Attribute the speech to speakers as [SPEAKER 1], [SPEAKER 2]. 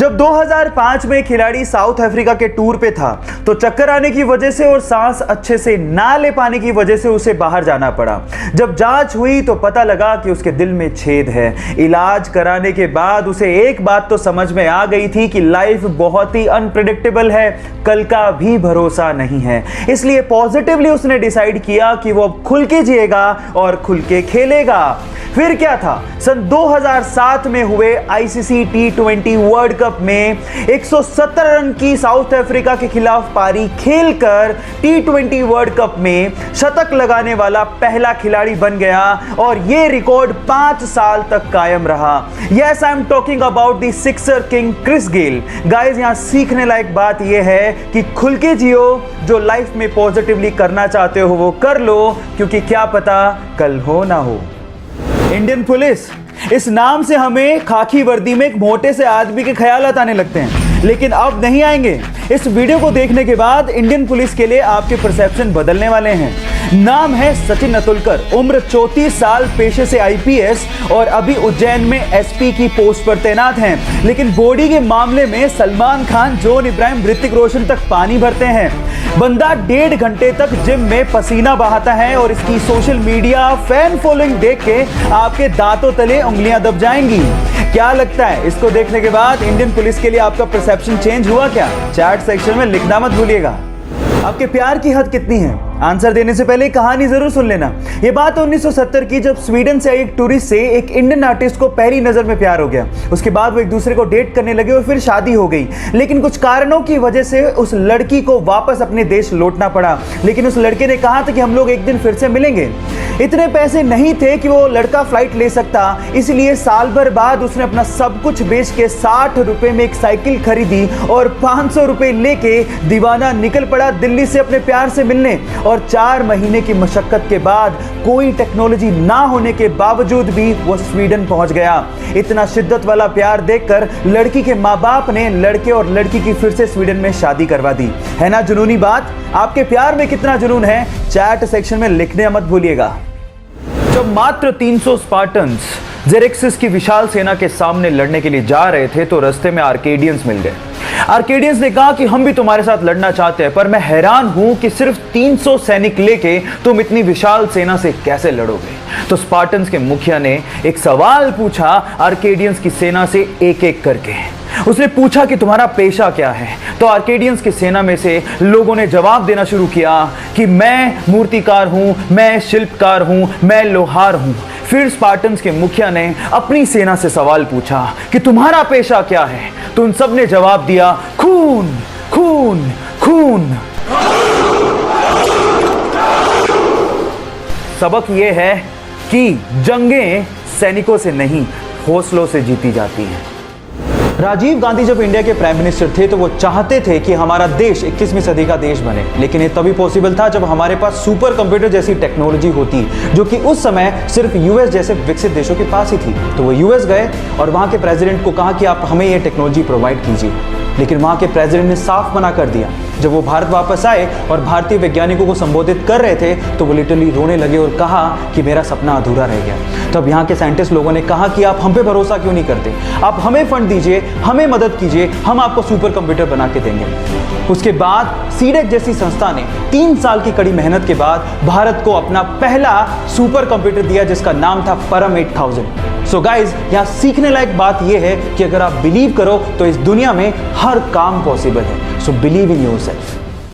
[SPEAKER 1] जब 2005 में खिलाड़ी साउथ अफ्रीका के टूर पे था तो चक्कर आने की वजह से और सांस अच्छे से ना ले पाने की वजह से उसे बाहर जाना पड़ा। जब जांच हुई तो पता लगा कि उसके दिल में छेद है। इलाज कराने के बाद उसे एक बात तो समझ में आ गई थी कि लाइफ बहुत ही अनप्रेडिक्टेबल है, कल का भी भरोसा नहीं है। इसलिए पॉजिटिवली उसने डिसाइड किया कि वो अब खुल के जिएगा और खुल के खेलेगा। फिर क्या था, सन 2007 में हुए आईसीसी टी20 वर्ल्ड कप में 170 रन की साउथ अफ्रीका के खिलाफ पारी खेलकर टी20 वर्ल्ड कप में शतक लगाने वाला पहला खिलाड़ी बन गया और यह रिकॉर्ड 5 साल तक कायम रहा। Yes, I am talking about the sixer king Chris Gayle. Guys, यहां सीखने लायक बात यह है कि खुल के जियो, जो लाइफ में पॉजिटिवली करना चाहते हो वो कर लो, क्योंकि क्या पता कल हो ना हो। इंडियन पुलिस, इस नाम से हमें खाकी वर्दी में एक मोटे से आदमी के ख्यालात आने लगते हैं, लेकिन अब नहीं आएंगे। इस वीडियो को देखने के बाद इंडियन पुलिस के लिए आपके परसेप्शन बदलने वाले हैं। नाम है सचिन अतुलकर, उम्र 34 साल, पेशे से आईपीएस और अभी उज्जैन में एसपी की पोस्ट पर तैनात हैं। लेकिन बॉडी के मामले में सलमान खान, जॉन इब्राहिम, ऋतिक रोशन तक पानी भरते हैं। बंदा 1.5 घंटे तक जिम में पसीना बहाता है और इसकी सोशल मीडिया फैन फॉलोइंग देख के आपके दांतों तले उंगलियां दब जाएंगी। क्या लगता है, इसको देखने के बाद इंडियन पुलिस के लिए आपका परसेप्शन चेंज हुआ क्या? चैट सेक्शन में लिखना मत भूलिएगा। आपके प्यार की हद कितनी है? आंसर देने से पहले कहानी जरूर सुन लेना। यह बात 1970 की, जब स्वीडन से आई एक टूरिस्ट से एक इंडियन आर्टिस्ट को पहली नजर में प्यार हो गया। उसके बाद वो एक दूसरे को डेट करने लगे और फिर शादी हो गई। लेकिन कुछ कारणों की वजह से उस लड़की को वापस अपने देश लौटना पड़ा। लेकिन उस लड़के ने कहा था कि हम लोग एक दिन फिर से मिलेंगे। इतने पैसे नहीं थे कि वो लड़का फ्लाइट ले सकता, इसलिए साल भर बाद उसने अपना सब कुछ बेच के 60 रुपए में एक साइकिल खरीदी और 500 रुपए लेके दीवाना निकल पड़ा दिल्ली से अपने प्यार से मिलने। और 4 महीने की मशक्कत के बाद, कोई टेक्नोलॉजी ना होने के बावजूद भी वो स्वीडन पहुंच गया। इतना शिद्दत वाला प्यार देखकर लड़की के माँ बाप ने लड़के और लड़की की फिर से स्वीडन में शादी करवा दी। है ना जुनूनी बात? आपके प्यार में कितना जुनून है, चैट सेक्शन में लिखने मत भूलिएगा। जब मात्र 300 स्पार्टन्स जेरेक्सिस की विशाल सेना के सामने लड़ने के लिए जा रहे थे तो रास्ते में आर्केडियंस मिल गए। आर्केडियंस ने कहा कि हम भी तुम्हारे साथ लड़ना चाहते हैं, पर मैं हैरान हूं कि सिर्फ 300 सैनिक लेके तुम इतनी विशाल सेना से कैसे लड़ोगे। तो स्पार्टन्स के मुखिया ने एक सवाल पूछा आर्केडियंस की सेना से एक एक करके। उसने पूछा कि तुम्हारा पेशा क्या है? तो आर्केडियंस की सेना में से लोगों ने जवाब देना शुरू किया कि मैं मूर्तिकार हूं, मैं शिल्पकार हूं, मैं लोहार हूं। फिर स्पार्टन्स के मुखिया ने अपनी सेना से सवाल पूछा कि तुम्हारा पेशा क्या है? तो उन सब ने जवाब दिया, खून, खून, खून। सबक यह है कि जंगें सैनिकों से नहीं, हौसलों से जीती जाती हैं। राजीव गांधी जब इंडिया के प्राइम मिनिस्टर थे तो वो चाहते थे कि हमारा देश 21वीं सदी का देश बने, लेकिन ये तभी पॉसिबल था जब हमारे पास सुपर कंप्यूटर जैसी टेक्नोलॉजी होती, जो कि उस समय सिर्फ यूएस जैसे विकसित देशों के पास ही थी। तो वो यूएस गए और वहां के प्रेसिडेंट को कहा कि आप हमें ये टेक्नोलॉजी प्रोवाइड कीजिए। लेकिन वहां के प्रेसिडेंट ने साफ मना कर दिया। जब वो भारत वापस आए और भारतीय वैज्ञानिकों को संबोधित कर रहे थे तो वो लिटरली रोने लगे और कहा कि मेरा सपना अधूरा रह गया। तब यहाँ के साइंटिस्ट लोगों ने कहा कि आप हम पे भरोसा क्यों नहीं करते, आप हमें फंड दीजिए, हमें मदद कीजिए, हम आपको सुपर कंप्यूटर बना के देंगे। उसके बाद सीडेक जैसी संस्था ने 3 साल की कड़ी मेहनत के बाद भारत को अपना पहला सुपर कंप्यूटर दिया, जिसका नाम था परम 8000। सो गाइज, यहाँ सीखने लायक बात यह है कि अगर आप बिलीव करो तो इस दुनिया में हर काम पॉसिबल है। So believe in yourself.